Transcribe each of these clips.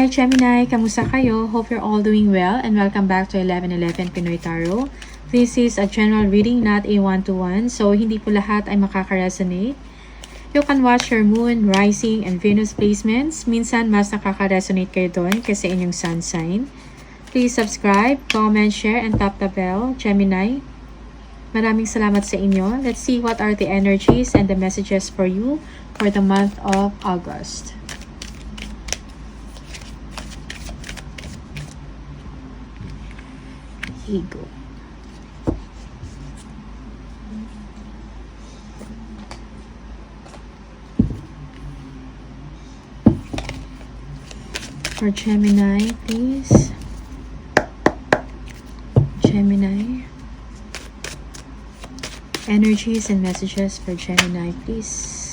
Hi Gemini, kamusta kayo? Hope you're all doing well and welcome back to 1111 Pinoy Tarot. This is a general reading, not a one-to-one, so hindi po lahat ay makaka-resonate. You can watch your moon, rising, and Venus placements. Minsan mas nakaka-resonate kayo doon kasi inyong sun sign. Please subscribe, comment, share, and tap the bell. Gemini, maraming salamat sa inyo. Let's see what are the energies and the messages for you for the month of August. Ego. For Gemini, please. Gemini. Energies and messages for Gemini, please.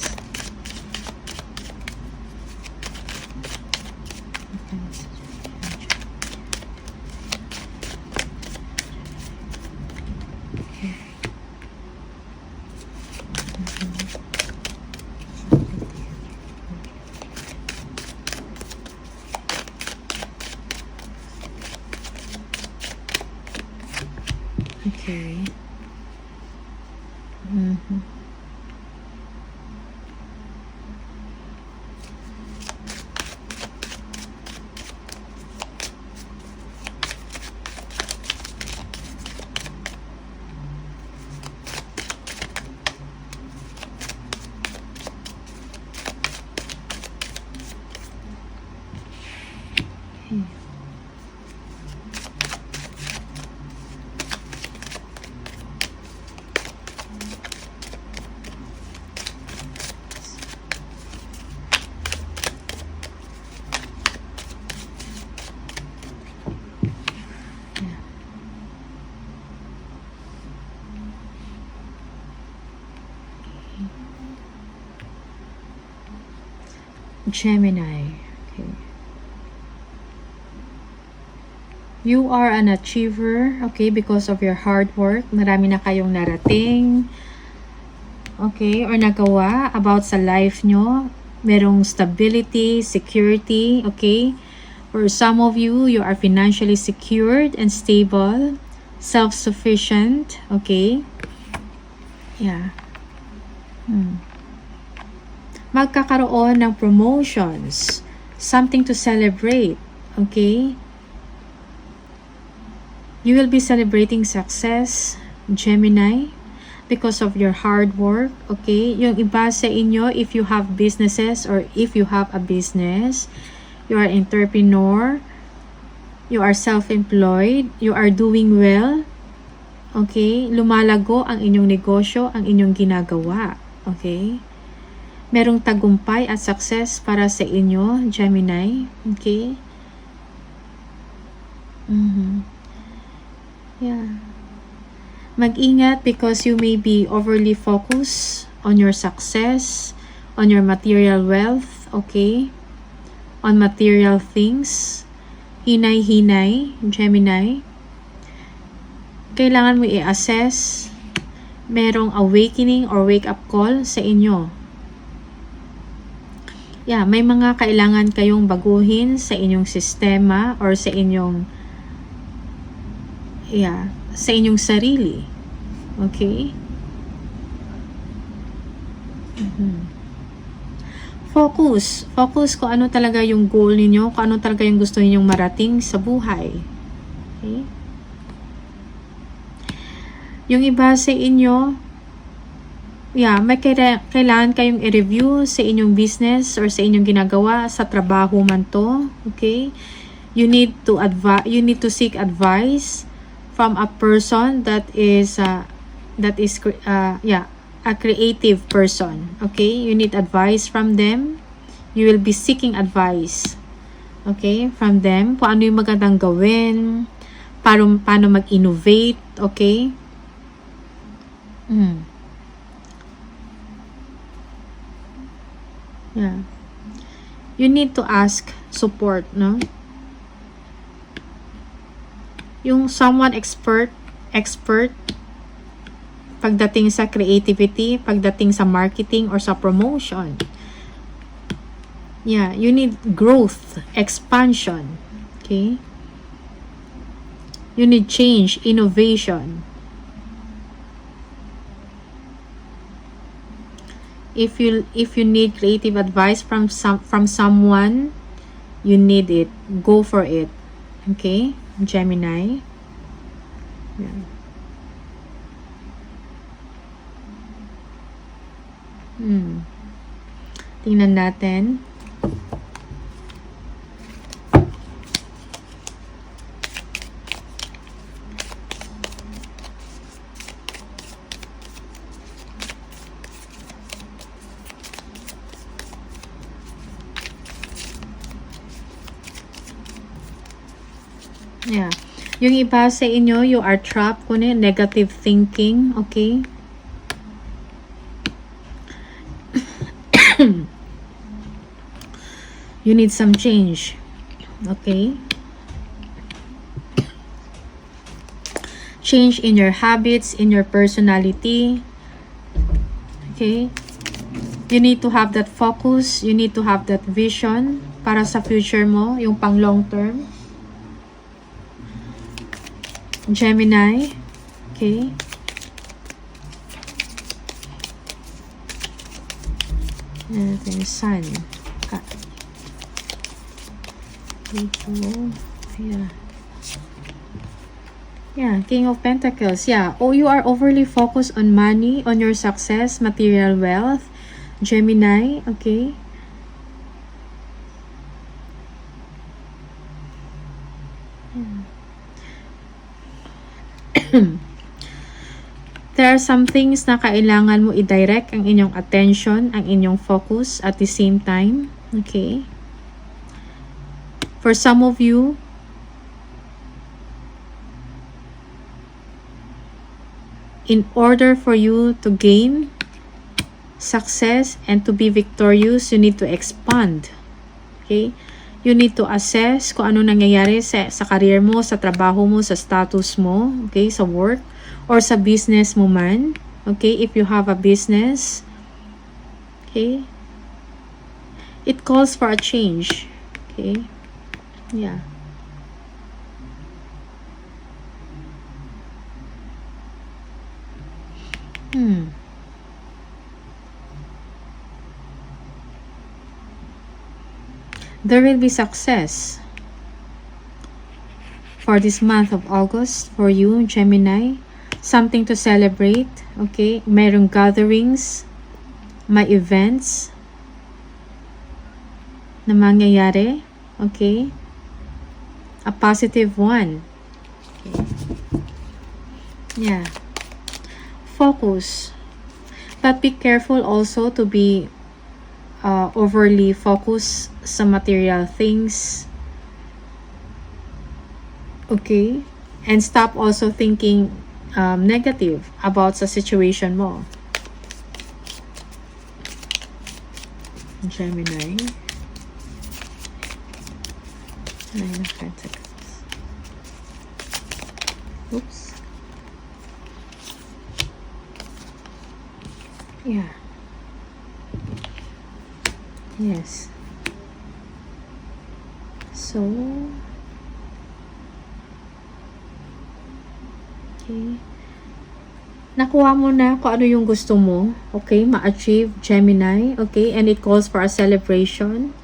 Okay. Gemini, okay. You are an achiever, okay, because of your hard work. Marami na kayong narating, okay, or nagawa about sa life nyo. Merong stability, security, okay. For some of you, you are financially secured and stable, self-sufficient, okay. Yeah. Magkakaroon ng promotions, something to celebrate, okay? You will be celebrating success, Gemini, because of your hard work, okay? Yung iba sa inyo, if you have businesses or if you have a business, you are entrepreneur, you are self-employed, you are doing well, okay? Lumalago ang inyong negosyo, ang inyong ginagawa, okay? Merong tagumpay at success para sa inyo, Gemini. Okay? Yeah. Mag-ingat because you may be overly focused on your success, on your material wealth, okay? On material things. Hinay-hinay, Gemini. Kailangan mo i-assess. Merong awakening or wake-up call sa inyo. Yeah, may mga kailangan kayong baguhin sa inyong sistema or sa inyong sa inyong sarili. Okay? Focus kung ano talaga yung goal niyo, kung ano talaga yung gusto ninyong marating sa buhay. Okay? Yung iba sa inyo, may kailangan kayong i-review sa inyong business or sa inyong ginagawa sa trabaho man to, okay? You need to seek advice from a person that is a creative person, okay? You need advice from them. You will be seeking advice, okay, from them. Kung ano yung magandang gawin, paano mag-innovate, okay? Yeah. You need to ask support, no? Yung someone expert pagdating sa creativity, pagdating sa marketing or sa promotion. Yeah, you need growth, expansion. Okay? You need change, innovation. If you need creative advice from someone, you need it. Go for it. Okay? Gemini. Yeah. Tingnan natin. Yeah. Yung iba sa inyo, you are trapped kunin negative thinking, okay? You need some change. Okay? Change in your habits, in your personality. Okay? You need to have that focus, you need to have that vision para sa future mo, yung pang long term. Gemini, okay? And then Sun. Yeah. Yeah, King of Pentacles. Yeah. Oh, you are overly focused on money, on your success, material wealth. Gemini, okay? There are some things na kailangan mo i-direct ang inyong attention, ang inyong focus at the same time. Okay? For some of you, in order for you to gain success and to be victorious, you need to expand. Okay? You need to assess kung ano nangyayari sa career mo, sa trabaho mo, sa status mo, okay, sa work, or sa business mo man. Okay? If you have a business, okay? It calls for a change. Okay? Yeah. There will be success for this month of August for you, Gemini. Something to celebrate, okay? Mayroong gatherings, may events na mangyayari, okay? A positive one. Okay. Yeah. Focus. But be careful also to be overly focused sa material things. Okay? And stop also thinking negative about sa situation mo. Gemini. Nine of Pentacles. Oops. Yeah. Yes. So, okay. Nakuha mo na kung ano yung gusto mo, okay, ma-achieve, Gemini, okay, and it calls for a celebration.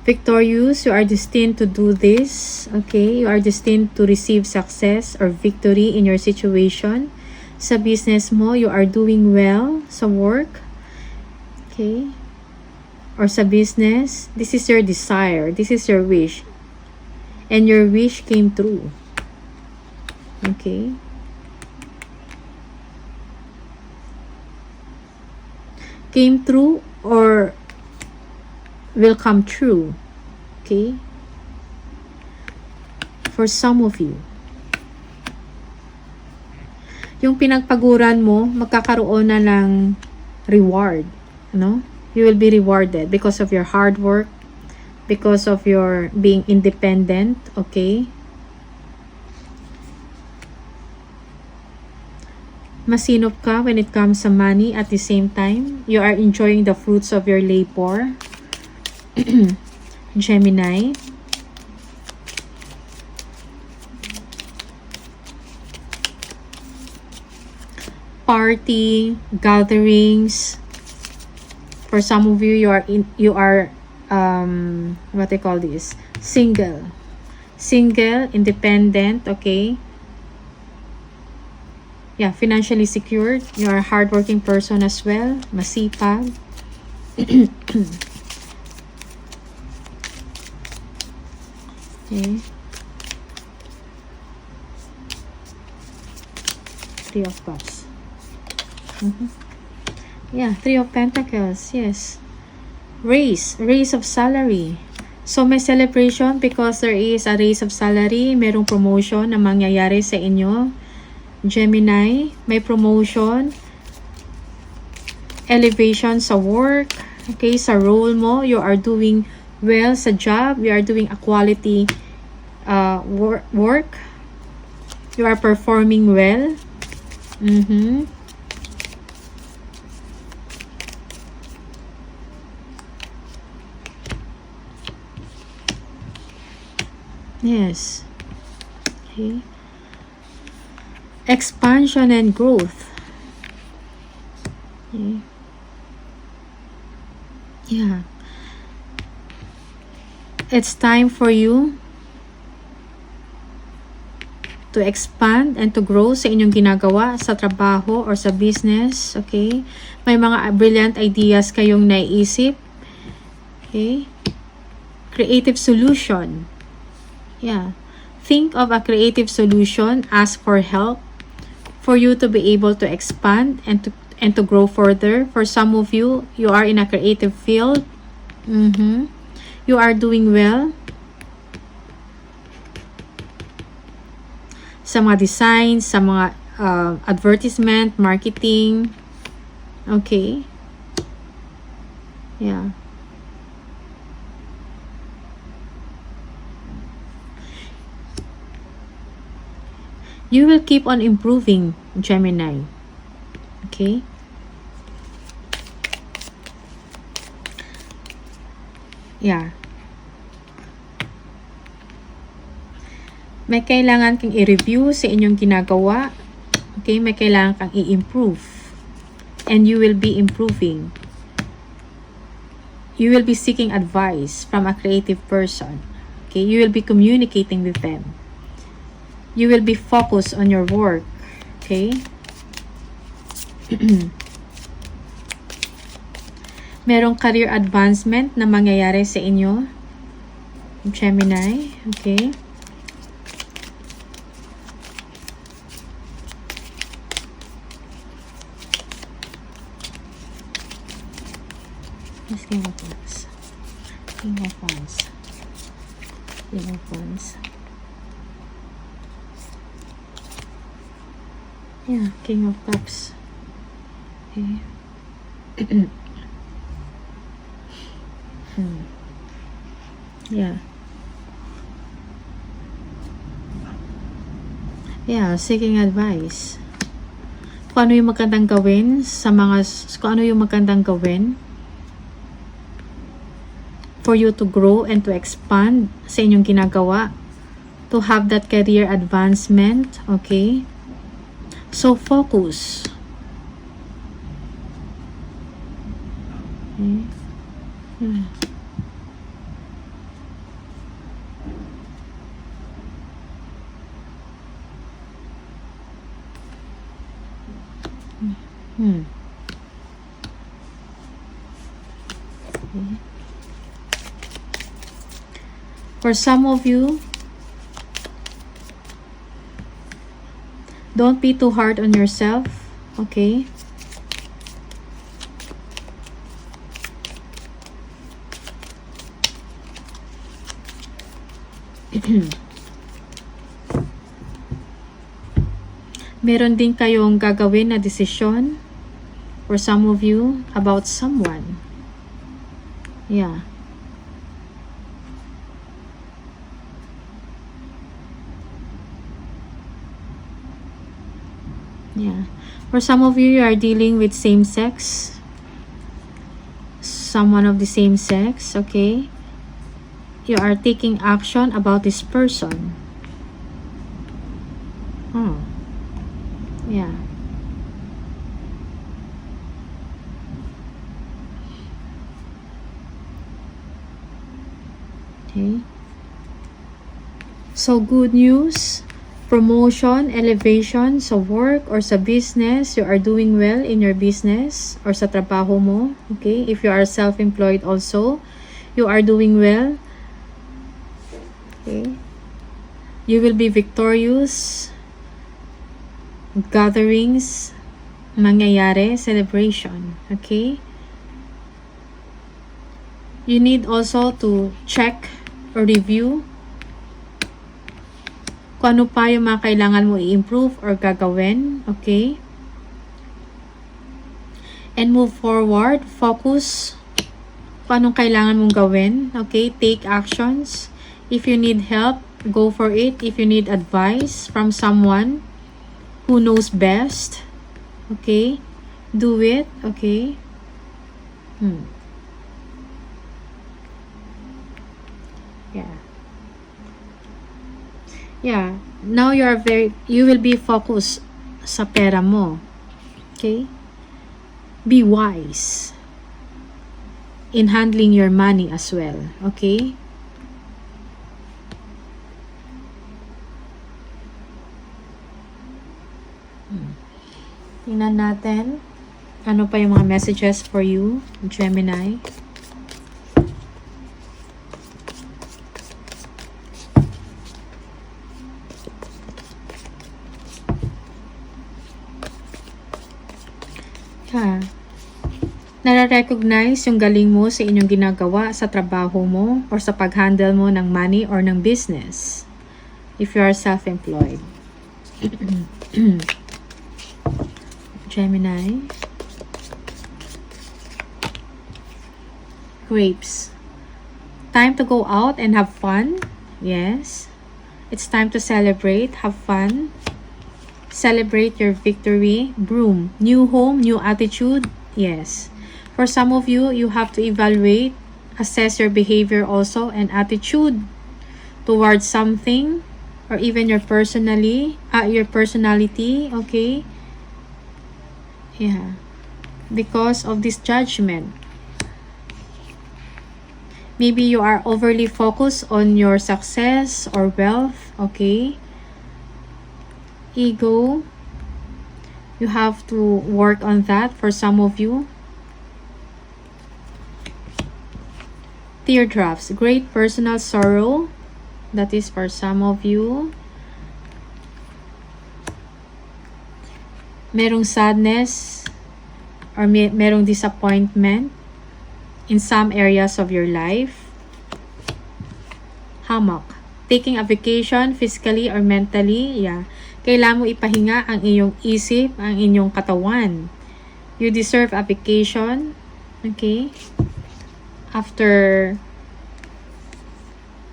Victorious, you are destined to do this, okay, you are destined to receive success or victory in your situation. Sa business mo, you are doing well sa work, okay, or sa business. This is your desire, this is your wish, and your wish came true, okay. Came true or will come true, okay, for some of you. Yung pinagpaguran mo, magkakaroon na ng reward, no? You will be rewarded because of your hard work, because of your being independent, okay? Masinop ka when it comes sa money. At the same time, you are enjoying the fruits of your labor. Gemini. Party, gatherings. For some of you, you are what they call this, single, independent, okay? Yeah, financially secured. You are a hardworking person as well, masipag. Okay. Three of Cups. Yeah, Three of Pentacles. Yes. Raise of salary. So, may celebration because there is a raise of salary. Merong promotion na mangyayari sa inyo. Gemini, may promotion. Elevation sa work. Okay, sa role mo. You are doing well sa job. You are doing a quality work. You are performing well. Yes. Okay. Expansion and growth. Okay. Yeah. It's time for you to expand and to grow sa inyong ginagawa sa trabaho or sa business. Okay. May mga brilliant ideas kayong naiisip. Okay. Creative solution. Yeah. Think of a creative solution. Ask for help for you to be able to expand and to grow further. For some of you, you are in a creative field. You are doing well sa mga designs, sa mga advertisement, marketing. Okay. Yeah. You will keep on improving, Gemini. Okay? Yeah. May kailangan kang i-review sa inyong ginagawa. Okay? May kailangan kang i-improve. And you will be improving. You will be seeking advice from a creative person. Okay? You will be communicating with them. You will be focused on your work. Okay? Merong career advancement na mangyayari sa inyo, Gemini. Okay? Let's King of Wands. King of Wands. King of Wands. Yeah, King of Cups. Okay. Yeah. Yeah, seeking advice. Kung ano yung magandang gawin for you to grow and to expand sa inyong ginagawa, to have that career advancement. Okay? So, focus. Okay. Okay. For some of you, don't be too hard on yourself, okay? Meron din kayong gagawin na desisyon for some of you about someone. Yeah. Yeah. For some of you, you are dealing with same-sex. someone of the same sex, okay? You are taking action about this person. Yeah. Okay. So, good news, promotion, elevation sa work or sa business. You are doing well in your business or sa trabaho mo. Okay? If you are self-employed also, you are doing well. Okay? You will be victorious. Gatherings, mangyayari, celebration. Okay? You need also to check or review kung ano pa yung mga kailangan mo i-improve or gagawin. Okay? And move forward. Focus kung anong kailangan mong gawin. Okay? Take actions. If you need help, go for it. If you need advice from someone who knows best, okay? Do it. Okay? Yeah. Now you will be focused sa pera mo. Okay? Be wise in handling your money as well. Okay? Tingnan natin ano pa yung mga messages for you, Gemini. Nare-recognize yung galing mo sa inyong ginagawa sa trabaho mo or sa pag-handle mo ng money or ng business if you are self-employed. Gemini. Grapes. Time to go out and have fun. Yes. It's time to celebrate, have fun. Celebrate your victory. Broom. New home, new attitude. Yes. For some of you, you have to evaluate, assess your behavior also and attitude towards something or even your personality, okay? Yeah. Because of this judgment. Maybe you are overly focused on your success or wealth, okay? Ego. You have to work on that for some of you. Teardrops. Great personal sorrow. That is for some of you. Merong sadness or merong disappointment in some areas of your life. Hammock. Taking a vacation physically or mentally. Yeah. Kailangan mo ipahinga ang iyong isip, ang inyong katawan. You deserve a vacation. Okay? After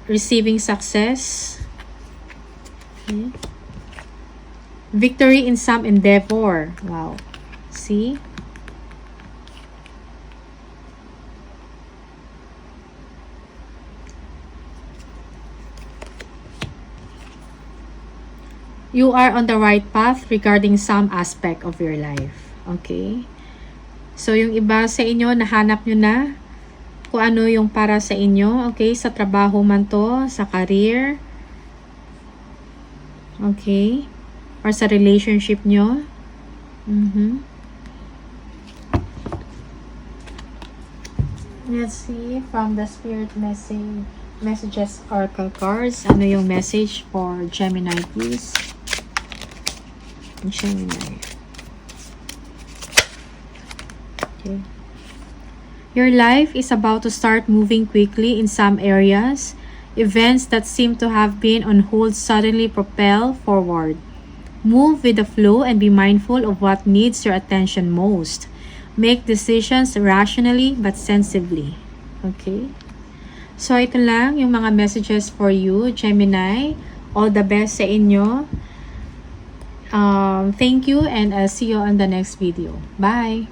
receiving success. Okay. Victory in some endeavor. Wow. See? You are on the right path regarding some aspect of your life. Okay? So, yung iba sa inyo, nahanap nyo na kung ano yung para sa inyo. Okay? Sa trabaho man to, sa career. Okay? Or sa relationship nyo. Let's see from the Spirit Messages Oracle cards. Ano yung message for Gemini, please? Gemini. Okay. Your life is about to start moving quickly in some areas. Events that seem to have been on hold suddenly propel forward. Move with the flow and be mindful of what needs your attention most. Make decisions rationally but sensibly. Okay? So, ito lang yung mga messages for you, Gemini. All the best sa inyo. Thank you and I'll see you on the next video. Bye!